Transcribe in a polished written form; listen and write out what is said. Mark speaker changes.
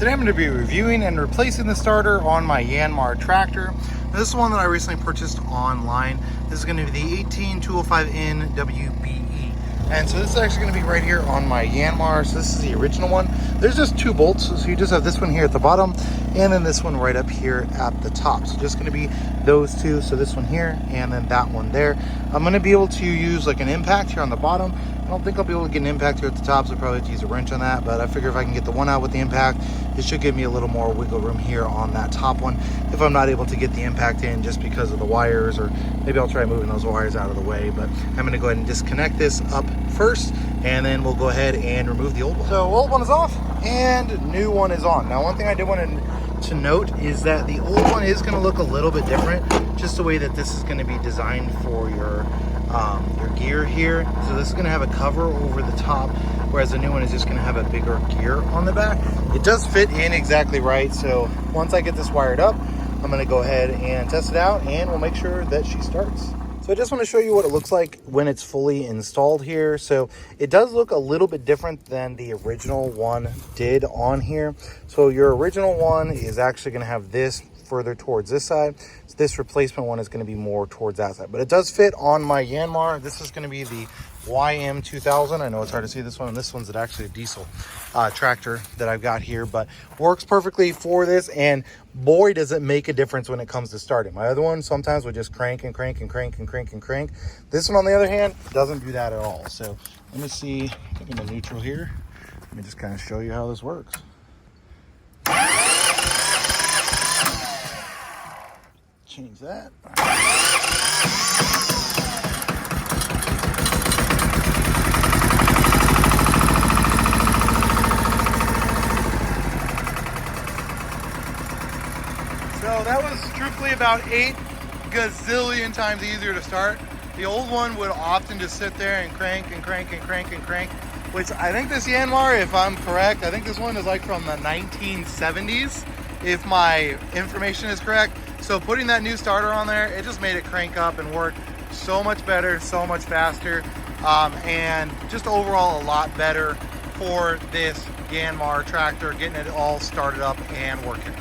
Speaker 1: Today I'm going to be reviewing and replacing the starter on my Yanmar tractor. This is one that I recently purchased online. This is going to be the 18205N WBE. And so this is actually going to be right here on my Yanmar. So this is the original one. There's just two bolts. So you just have this one here at the bottom and then this one right up here at the top. So just going to be those two. So this one here and then that one there. I'm going to be able to use like an impact here on the bottom. I don't think I'll be able to get an impact here at the top, so I'll probably have to use a wrench on that, but I figure if I can get the one out with the impact, it should give me a little more wiggle room here on that top one if I'm not able to get the impact in just because of the wires, or maybe I'll try moving those wires out of the way. But I'm going to go ahead and disconnect this up first, and then we'll go ahead and remove the old one. So old one is off and new one is on. Now one thing I did want to note is that the old one is going to look a little bit different, just the way that this is going to be designed for your gear here. So this is going to have a cover over the top, whereas the new one is just going to have a bigger gear on the back. It does fit in exactly right. So once I get this wired up, I'm going to go ahead and test it out and we'll make sure that she starts. So I just want to show you what it looks like when it's fully installed here. So it does look a little bit different than the original one did on here. So your original one is actually going to have this further towards this side. So this replacement one is going to be more towards that side, but it does fit on my Yanmar. This is going to be the YM2000. I know it's hard to see this one, and this one's actually a diesel tractor that I've got here, but works perfectly for this. And boy, does it make a difference when it comes to starting. My other one sometimes would just crank and crank and crank and crank and crank. This one, on the other hand, doesn't do that at all. So let me see, I think I'm in neutral here. Let me just kind of show you how this works. Change that. So that was truthfully about 8 gazillion times easier to start. The old one would often just sit there and crank and crank and crank and crank, which I think this Yanmar, if I'm correct, I think this one is like from the 1970s, if my information is correct. So putting that new starter on there, it just made it crank up and work so much better, so much faster, and just overall a lot better for this Yanmar tractor, getting it all started up and working.